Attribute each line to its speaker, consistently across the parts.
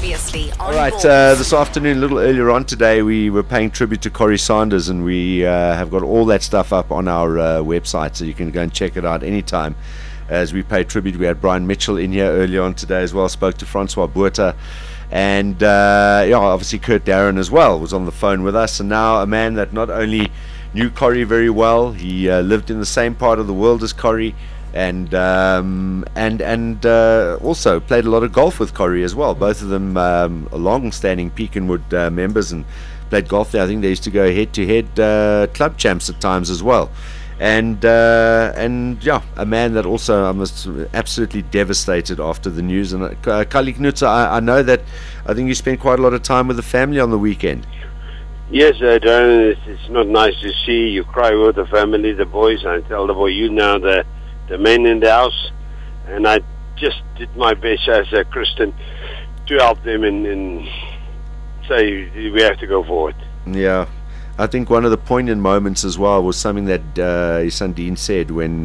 Speaker 1: Previously on
Speaker 2: All right,
Speaker 1: Ballz.
Speaker 2: this afternoon, a little earlier on today, we were paying tribute to Corrie Sanders, and we have got all that stuff up on our website, so you can go and check it out anytime. As we pay tribute, we had Brian Mitchell in here earlier on today as well, spoke to Francois Botha, and yeah, obviously Kurt Darren as well was on the phone with us, and now a man that not only knew Corrie very well, he lived in the same part of the world as Corrie, and also played a lot of golf with Corrie as well. Both of them long-standing Peak and Wood members, and played golf there. I think they used to go head-to-head club champs at times as well. And yeah, a man that also I was absolutely devastated after the news. And Kallie, Knoetze, I know that I think you spent quite a lot of time with the family on the weekend.
Speaker 3: Yes, Darren, it's not nice to see you cry with the family, the boys. I tell the boy, you now the men in the house, and I just did my best as a Christian to help them and say we have to go forward.
Speaker 2: Yeah, I think one of the poignant moments as well was something that his son Dean said when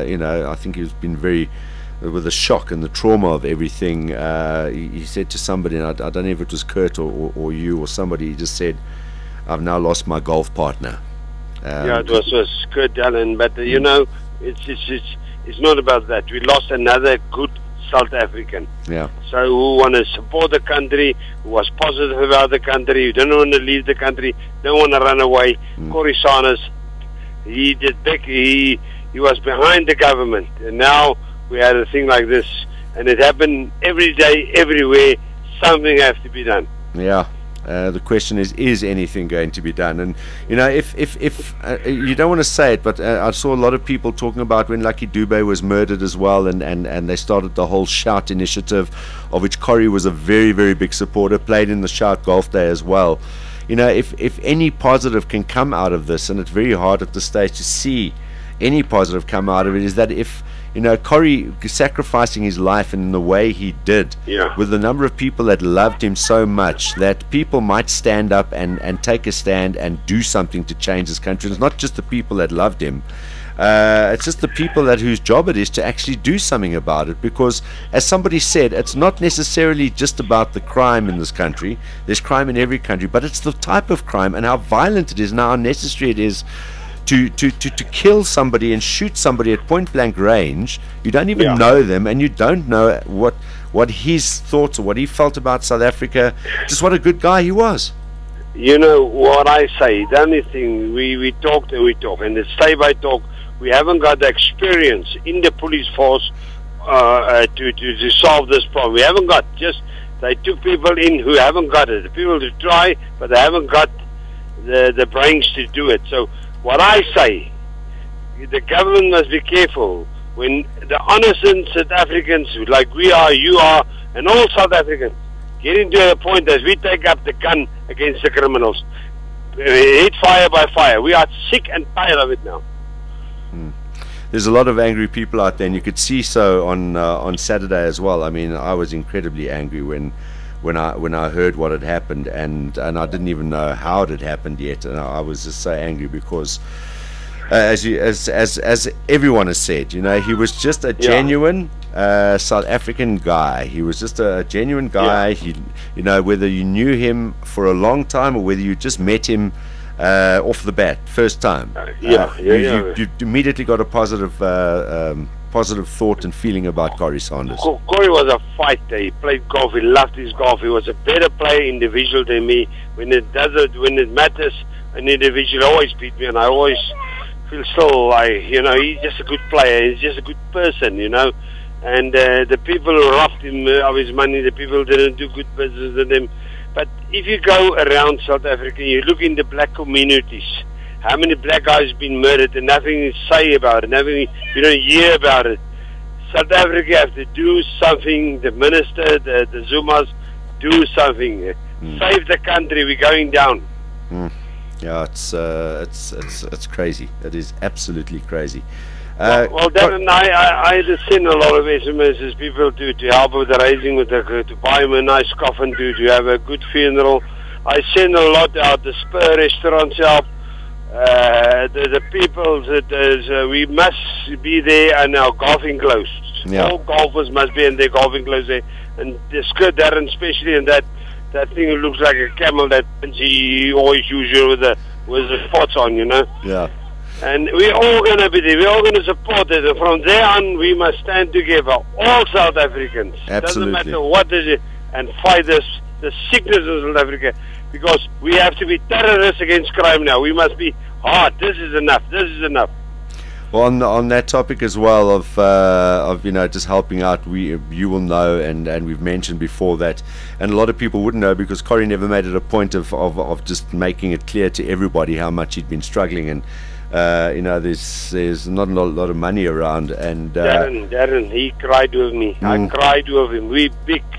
Speaker 2: you know, I think he's been very with the shock and the trauma of everything. He said to somebody, and I don't know if it was Kurt or you or somebody, he just said, "I've now lost my golf partner."
Speaker 3: Yeah, it was Kurt Allen, but you know, it's not about that. We lost another good South African.
Speaker 2: Yeah.
Speaker 3: So who want to support the country, who was positive about the country, who don't want to leave the country, don't want to run away. Corrie Sanders, he did big. He was behind the government, and now we had a thing like this, and it happened every day, everywhere. Something has to be done.
Speaker 2: Yeah. The question is anything going to be done? And you know, if you don't want to say it, but I saw a lot of people talking about when Lucky Dube was murdered as well, and they started the whole Shout initiative, of which Corrie was a very, very big supporter, played in the Shout Golf Day as well. You know, if any positive can come out of this, and it's very hard at this stage to see any positive come out of it, is that if, you know, Corrie sacrificing his life in the way he did,
Speaker 3: yeah,
Speaker 2: with the number of people that loved him so much, that people might stand up and take a stand and do something to change this country. It's not just the people that loved him, it's just the people that whose job it is to actually do something about it, because as somebody said, it's not necessarily just about the crime in this country. There's crime in every country, but it's the type of crime and how violent it is and how unnecessary it is to kill somebody and shoot somebody at point blank range. You don't even know them, and you don't know what his thoughts or what he felt about South Africa. Just what a good guy he was.
Speaker 3: You know what I say, the only thing we talk and we talk, and it's say by talk. We haven't got the experience in the police force to solve this problem. We haven't got, just they took people in who haven't got it, the people to try, but they haven't got the brains to do it. So what I say, the government must be careful when the innocent South Africans, like we are, you are, and all South Africans, getting to a point that we take up the gun against the criminals. Hit fire by fire. We are sick and tired of it now.
Speaker 2: There's a lot of angry people out there, and you could see so on Saturday as well. I mean, I was incredibly angry when I heard what had happened, and I didn't even know how it had happened yet, and I was just so angry because, as everyone has said, you know, he was just a genuine South African guy. He was just a genuine guy. He, you know, whether you knew him for a long time or whether you just met him off the bat, first time, you immediately got a positive thought and feeling about Corrie Sanders.
Speaker 3: Corrie was a fighter. He played golf. He loved his golf. He was a better player individual than me. When it matters, an individual always beat me, and I always feel so like, you know, he's just a good player. He's just a good person, you know. And the people who robbed him of his money, the people didn't do good business with him. But if you go around South Africa, you look in the black communities, how many black guys have been murdered and nothing to say about it, nothing, you don't hear about it. South Africa have to do something. The minister, the Zumas, do something. Save the country. We're going down.
Speaker 2: Yeah, it's crazy. It is absolutely crazy.
Speaker 3: Well, Darren, I had to send a lot of SMSs, people to help with the raising, to buy him a nice coffin, to have a good funeral. I send a lot out, the Spur restaurants help. The people that we must be there and our golfing clothes. All golfers must be in their golfing clothes there. and the skirt Darren especially, and that thing looks like a camel that he always uses with the spots on, you know.
Speaker 2: Yeah.
Speaker 3: And we're all going to be there. We're all going to support it. And from there on, we must stand together, all South Africans.
Speaker 2: Absolutely.
Speaker 3: Doesn't matter what is it, and fight the sickness of South Africa, because we have to be terrorists against crime now. We must be hard. This is enough. This is enough.
Speaker 2: Well, on that topic as well of you know, just helping out, you will know, and we've mentioned before that, and a lot of people wouldn't know because Corrie never made it a point of just making it clear to everybody how much he'd been struggling, and you know, there's not a lot of money around, and
Speaker 3: Darren, he cried with me. I cried with him.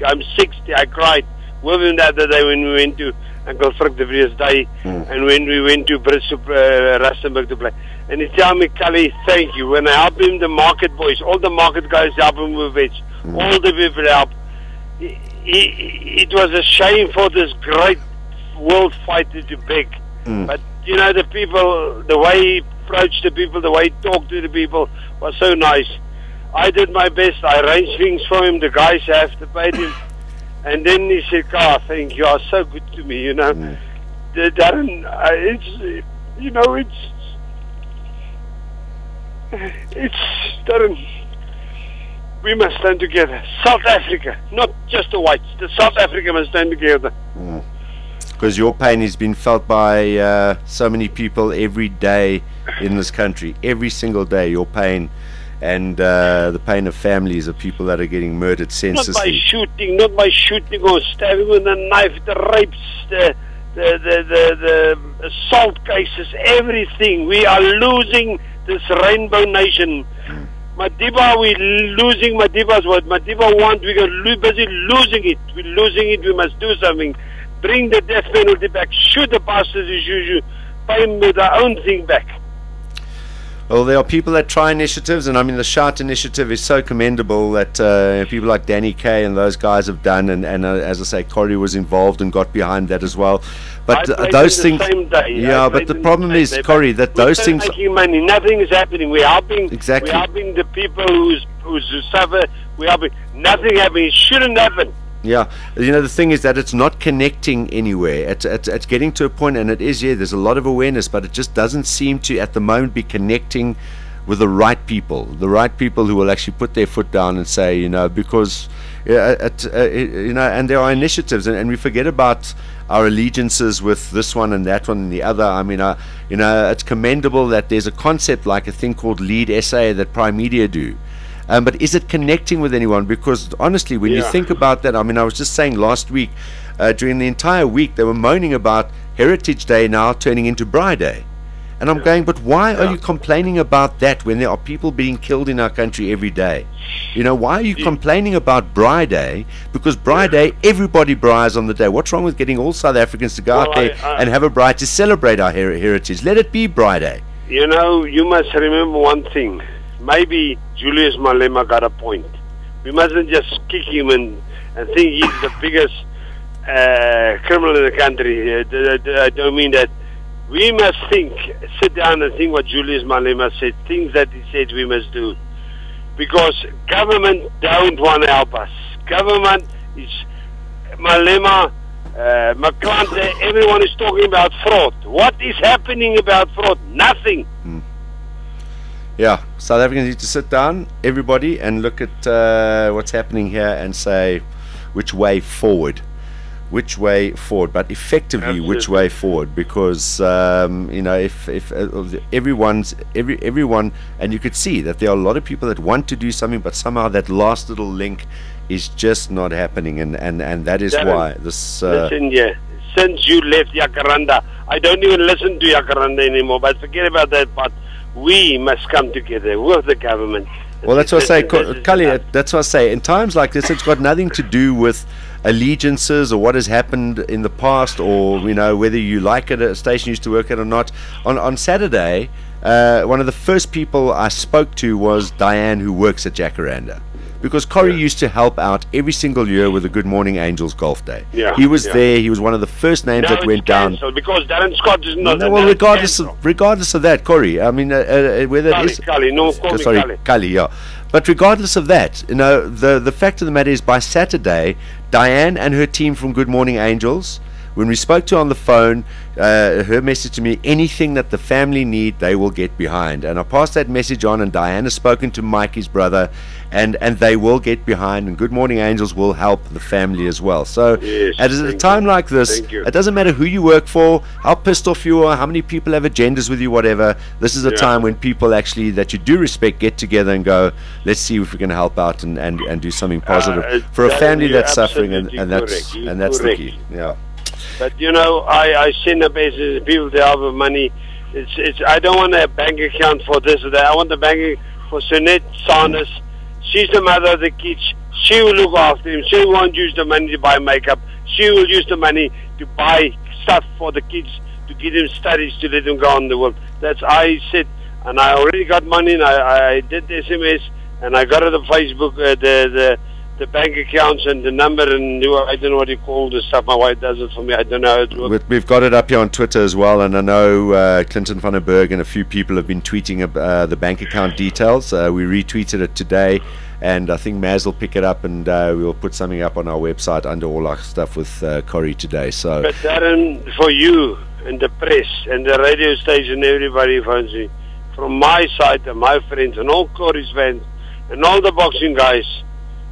Speaker 3: I'm 60. I cried with him the other day when we went to Uncle Frick the previous day, and when we went to Bristol, Rustenburg to play. And he tell me, Kallie, thank you. When I help him, the market boys, all the market guys help him with veg. All the people help. It was a shame for this great world fighter to beg. But, you know, the people, the way he approached the people, the way he talked to the people was so nice. I did my best. I arranged things for him. The guys have to pay him. And then he said, "Carl, thank you. You are so good to me, you know." Darren, it's, you know, it's Darren, we must stand together. South Africa, not just the whites. The South Africa must stand together.
Speaker 2: Because your pain has been felt by so many people every day in this country. Every single day, your pain. And the pain of families of people that are getting murdered senselessly.
Speaker 3: Not by shooting or stabbing with a knife, the rapes, the assault cases, everything. We are losing this rainbow nation. Madiba, we're losing Madiba's what Madiba want. We're busy losing it. We're losing it. We must do something. Bring the death penalty back. Shoot the bastards as usual. Pay them with our own thing back.
Speaker 2: Well, there are people that try initiatives, and I mean the Shout initiative is so commendable that people like Danny Kay and those guys have done, and as I say, Corrie was involved and got behind that as well. But those things, yeah. But the problem is, Corrie, that those things.
Speaker 3: Making money, nothing is happening. We're helping.
Speaker 2: Exactly.
Speaker 3: We're helping the people who suffer. We're helping. Nothing happening. It shouldn't happen.
Speaker 2: Yeah, you know, the thing is that it's not connecting anywhere. It's getting to a point, and it is, yeah, there's a lot of awareness, but it just doesn't seem to at the moment be connecting with the right people who will actually put their foot down and say, you know, because you know, and there are initiatives, and we forget about our allegiances with this one and that one and the other. I mean, you know, it's commendable that there's a concept like a thing called Lead SA that Prime Media do. But is it connecting with anyone? Because honestly, when you think about that, I mean, I was just saying last week, during the entire week, they were moaning about Heritage Day now turning into Braai Day. And I'm going, but why are you complaining about that when there are people being killed in our country every day? You know, why are you complaining about Braai Day? Because Braai Day, everybody braais on the day. What's wrong with getting all South Africans to go out there and have a braai to celebrate our heritage? Let it be Braai Day.
Speaker 3: You know, you must remember one thing. Maybe Julius Malema got a point. We mustn't just kick him and think he's the biggest criminal in the country. I don't mean that. We must sit down and think what Julius Malema said, things that he said we must do. Because government don't want to help us. Government is Malema, McClante, everyone is talking about fraud. What is happening about fraud? Nothing.
Speaker 2: Yeah, South Africans need to sit down, everybody, and look at what's happening here and say, which way forward? Which way forward? But effectively,
Speaker 3: Absolutely.
Speaker 2: Which way forward? Because you know, if everyone, and you could see that there are a lot of people that want to do something, but somehow that last little link is just not happening, and that is why this.
Speaker 3: Listen, since you left Jacaranda, I don't even listen to Jacaranda anymore. But forget about that. But we must come together with the government.
Speaker 2: Well, that's what I say, Kallie. That's what I say. In times like this, it's got nothing to do with allegiances or what has happened in the past, or you know, whether you like it, a station used to work at or not. On Saturday, one of the first people I spoke to was Diane, who works at Jacaranda. Because Corrie used to help out every single year with the Good Morning Angels Golf Day. Yeah, he was there. He was one of the first names that went down.
Speaker 3: Because Darren Scott is not.
Speaker 2: No, well, regardless of that, Corrie. I mean, whether it is.
Speaker 3: Kallie, no, call me
Speaker 2: sorry,
Speaker 3: Kallie.
Speaker 2: Kallie, yeah. But regardless of that, you know, the fact of the matter is, by Saturday, Diane and her team from Good Morning Angels, when we spoke to her on the phone, her message to me, anything that the family need, they will get behind. And I passed that message on, and Diane has spoken to Mikey's brother, and they will get behind, and Good Morning Angels will help the family as well. So
Speaker 3: Yes,
Speaker 2: at a
Speaker 3: thank
Speaker 2: time
Speaker 3: you.
Speaker 2: like this,
Speaker 3: Thank you.
Speaker 2: it doesn't matter who you work for, how pissed off you are, how many people have agendas with you, whatever. This is a
Speaker 3: Yeah.
Speaker 2: time when people actually that you do respect get together and go, let's see if we can help out and do something positive for a
Speaker 3: Darren,
Speaker 2: family
Speaker 3: you're
Speaker 2: that's suffering,
Speaker 3: absolutely
Speaker 2: and that's
Speaker 3: correct. You're
Speaker 2: and that's the
Speaker 3: correct.
Speaker 2: key. Yeah.
Speaker 3: But you know, I send a message to people to have money. It's I don't want a bank account for this or that. I want a bank for Sunette Sarnas. She's the mother of the kids. She will look after him. She won't use the money to buy makeup. She will use the money to buy stuff for the kids, to give them studies, to let them go on the world. That's I said, and I already got money, and I did the SMS, and I got it on Facebook, the bank accounts and the number, and I don't know what you call the stuff. My wife does it for me. I don't know how it works.
Speaker 2: We've got it up here on Twitter as well, and I know Clinton van der Berg and a few people have been tweeting the bank account details. We retweeted it today, and I think Maz will pick it up, and we'll put something up on our website under all our stuff with Corrie today. So,
Speaker 3: But Darren, for you and the press and the radio station, everybody phones me, from my side and my friends and all Corrie's fans and all the boxing guys,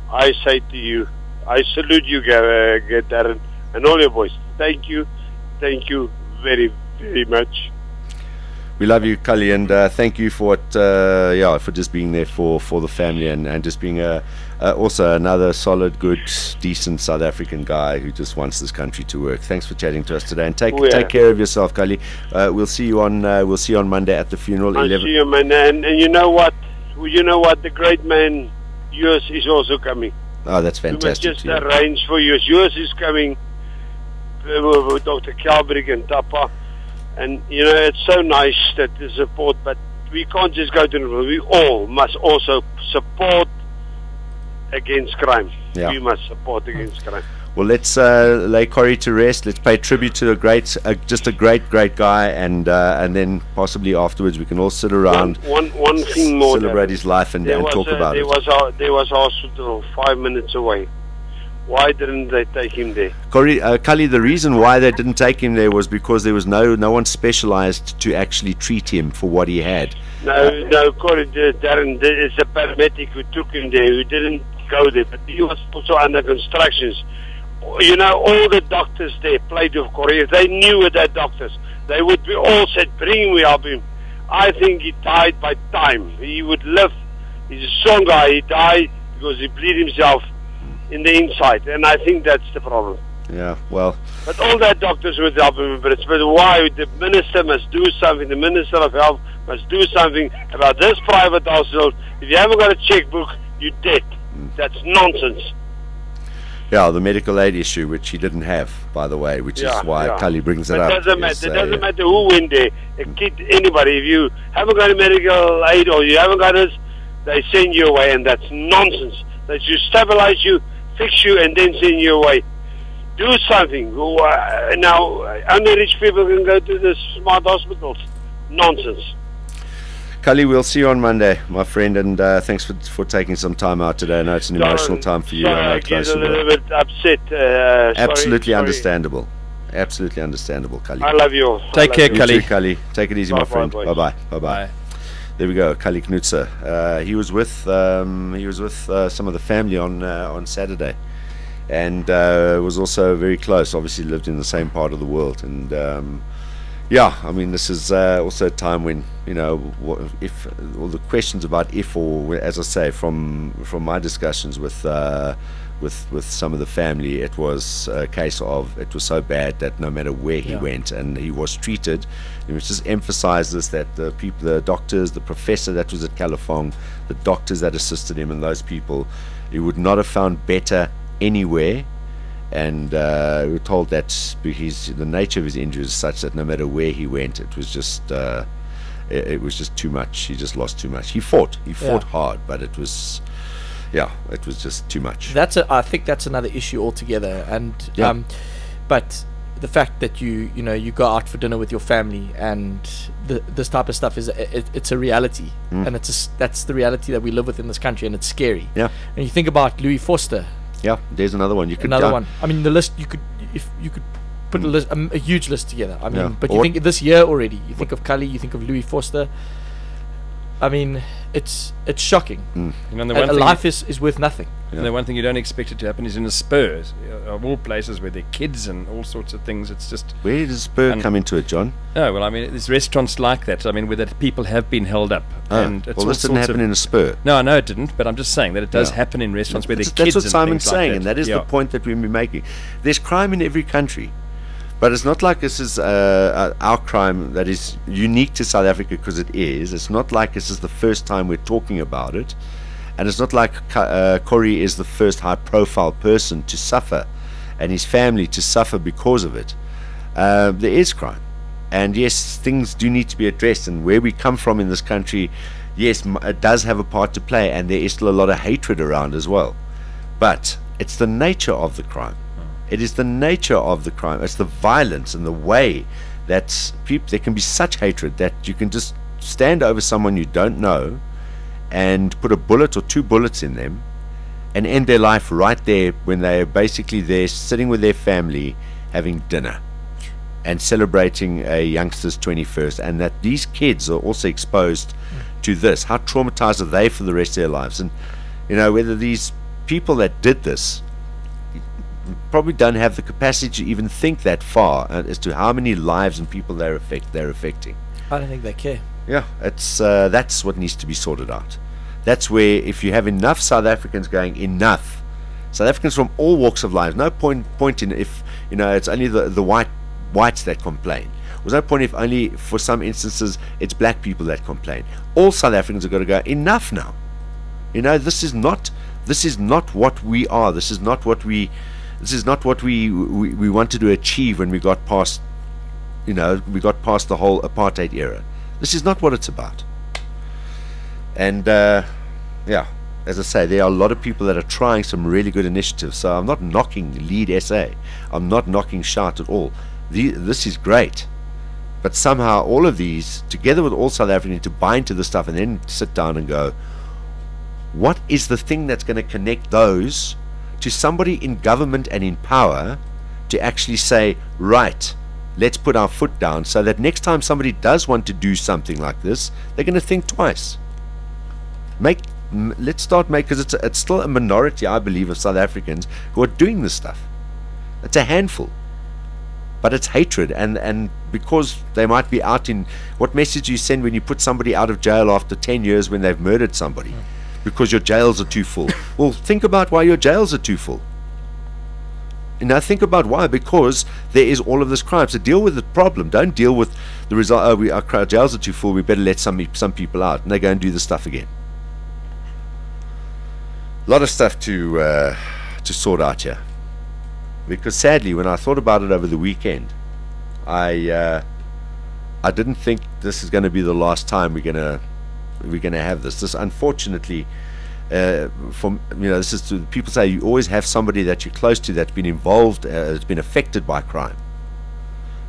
Speaker 3: I say to you, I salute you, Darren, and all your boys. Thank you very, very much.
Speaker 2: we love you, Kallie, and thank you for what, for just being there for the family, and just being also another solid, good, decent South African guy who just wants this country to work. Thanks for chatting to us today, and take care of yourself, Kallie. We'll see you on Monday at the funeral.
Speaker 3: I'll see you, man. And you know what? The great man, yours is also coming.
Speaker 2: Oh, that's
Speaker 3: We must
Speaker 2: fantastic.
Speaker 3: just arrange for yours. Yours is coming, with Dr. Kalbrick and Tapa. And, you know, it's so nice that the support, but we can't just go to the... We all must also support against crime.
Speaker 2: Yeah.
Speaker 3: We must support against crime.
Speaker 2: Well, let's lay Corrie to rest. Let's pay tribute to just a great guy, and then possibly afterwards we can all sit around,
Speaker 3: One thing more.
Speaker 2: celebrate his life, and talk about it.
Speaker 3: There was hospital 5 minutes away. Why didn't they take him there?
Speaker 2: Corrie, Kallie, the reason why they didn't take him there was because there was no one specialized to actually treat him for what he had.
Speaker 3: No, Corrie, Darren, it's a paramedic who took him there, who didn't go there, but he was also under constructions. You know, all the doctors there played with Corrie. If they knew with their doctors, they would be all said, bring him, we help him. I think he died by time. He would live. He's a strong guy. He died because he bleed himself in the inside, and I think that's the problem.
Speaker 2: Yeah, well,
Speaker 3: But all that doctors would help him, but why the minister must do something, the Minister of Health must do something about this private hospital. If you haven't got a checkbook, you're dead. That's nonsense.
Speaker 2: yeah, the medical aid issue, which he didn't have, by the way, which is why Kallie brings it
Speaker 3: But
Speaker 2: up.
Speaker 3: it doesn't matter who went there, a kid, anybody. If you haven't got a medical aid or you haven't got this, they send you away, and that's nonsense. They should stabilize you, fix you, and then send you away. Do something. Now, underrich people can go to the smart hospitals. Nonsense.
Speaker 2: Kallie, we'll see you on Monday, my friend, and thanks for taking some time out today. I know it's an emotional time for you.
Speaker 3: Sorry,
Speaker 2: I know
Speaker 3: I get
Speaker 2: close
Speaker 3: a
Speaker 2: to
Speaker 3: little
Speaker 2: work.
Speaker 3: bit upset.
Speaker 2: Absolutely
Speaker 3: sorry.
Speaker 2: understandable. Absolutely understandable, Kallie.
Speaker 3: I love you all.
Speaker 1: Take care,
Speaker 2: You
Speaker 1: Kallie.
Speaker 2: too, Kallie. Take it easy, my
Speaker 3: Bye-bye,
Speaker 2: friend.
Speaker 3: boys.
Speaker 2: Bye-bye. Bye-bye.
Speaker 1: Bye.
Speaker 2: There we go, Kallie Knoetze. He was with some of the family on Saturday, and was also very close. Obviously, lived in the same part of the world, and yeah, I mean, this is also a time when, you know, if all the questions about if, or as I say, from my discussions with some of the family, it was a case of it was so bad that no matter where he went and he was treated, it was just emphasized this, that the people, the doctors, the professor that was at Kalafong, the doctors that assisted him, and those people, he would not have found better anywhere. And we were told that the nature of his injury is such that no matter where he went, it was just too much. He just lost too much. He fought hard, but it was just too much.
Speaker 1: I think that's another issue altogether. And but the fact that you go out for dinner with your family and this type of stuff it's a reality, and that's the reality that we live with in this country, and it's scary.
Speaker 2: Yeah.
Speaker 1: And you think about Louis Forster.
Speaker 2: Yeah, there's another one.
Speaker 1: One. I mean, the list you could put a list, a huge list together. I mean,
Speaker 2: Yeah.
Speaker 1: but you think this year already. You think of Kallie, you think of Louis Forster. I mean, it's shocking.
Speaker 4: You know, the one
Speaker 1: A life is worth nothing.
Speaker 4: And the one thing you don't expect it to happen is in the Spurs, of all places, where there are kids and all sorts of things. It's just...
Speaker 2: Where does Spur come into it, John?
Speaker 4: Oh, well, I mean, there's restaurants like that. I mean, where that people have been held up.
Speaker 2: Oh,
Speaker 4: and it's
Speaker 2: well, this didn't happen in a Spur.
Speaker 4: No, it didn't. But I'm just saying that it does happen in restaurants where there are kids.
Speaker 2: That's what Simon's
Speaker 4: and
Speaker 2: saying,
Speaker 4: like
Speaker 2: and that is the point that we're making. There's crime in every country. But it's not like this is our crime that is unique to South Africa, because it is. It's not like this is the first time we're talking about it. And it's not like Corrie is the first high-profile person to suffer and his family to suffer because of it. There is crime. And yes, things do need to be addressed. And where we come from in this country, yes, it does have a part to play. And there is still a lot of hatred around as well. But it's the nature of the crime. It is the nature of the crime. It's the violence and the way that there can be such hatred that you can just stand over someone you don't know and put a bullet or 2 bullets in them and end their life right there when they're basically there sitting with their family having dinner and celebrating a youngster's 21st, and that these kids are also exposed to this. How traumatized are they for the rest of their lives? And whether these people that did this probably don't have the capacity to even think that far as to how many lives and people they're affecting.
Speaker 1: I don't think they care.
Speaker 2: Yeah, it's that's what needs to be sorted out. That's where, if you have enough South Africans going, enough South Africans from all walks of life, no point in if it's only the whites that complain. There's no point if only for some instances it's black people that complain. All South Africans have got to go, enough now. This is not what we are. This is not what we wanted to achieve when we got past the whole apartheid era. This is not what it's about. And as I say, there are a lot of people that are trying some really good initiatives. So I'm not knocking Lead SA. I'm not knocking Shout at all. This is great. But somehow all of these, together with all South Africans, to buy into this stuff and then sit down and go, what is the thing that's going to connect those to somebody in government and in power to actually say, right, let's put our foot down, so that next time somebody does want to do something like this, they're going to think twice. Let's start because it's still a minority, I believe, of South Africans who are doing this stuff. It's a handful, but it's hatred, and because they might be out in what message you send when you put somebody out of jail after 10 years when they've murdered somebody because your jails are too full. Well, think about why your jails are too full. Think about why. Because there is all of this crime. So deal with the problem. Don't deal with the result. Oh, our jails are too full, we better let some people out, and they go and do the stuff again. A lot of stuff to sort out here. Because sadly, when I thought about it over the weekend, I didn't think this is going to be the last time we're going to have this. This, unfortunately, this is people say you always have somebody that you're close to that's been involved, that's been affected by crime.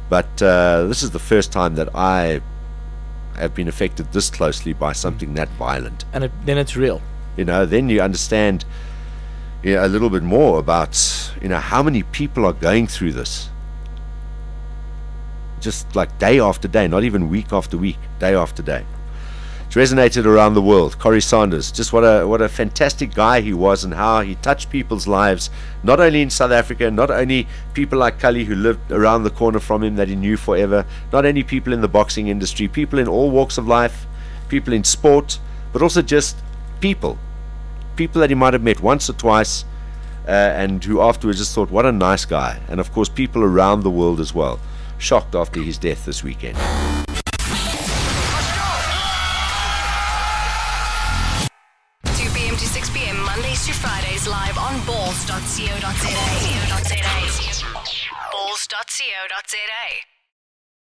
Speaker 2: But this is the first time that I have been affected this closely by something that violent.
Speaker 1: And then it's real.
Speaker 2: Then you understand a little bit more about how many people are going through this. Just like day after day, not even week after week, day after day. It's resonated around the world. Corrie Sanders, just what a fantastic guy he was, and how he touched people's lives, not only in South Africa, not only people like Kallie who lived around the corner from him that he knew forever, not only people in the boxing industry, people in all walks of life, people in sport, but also just people that he might have met once or twice, and who afterwards just thought, what a nice guy. And of course people around the world as well, shocked after his death this weekend.
Speaker 5: 2 p.m. to 6 p.m. Mondays to Fridays, live on Ballz.co.za. Ballz.co.za.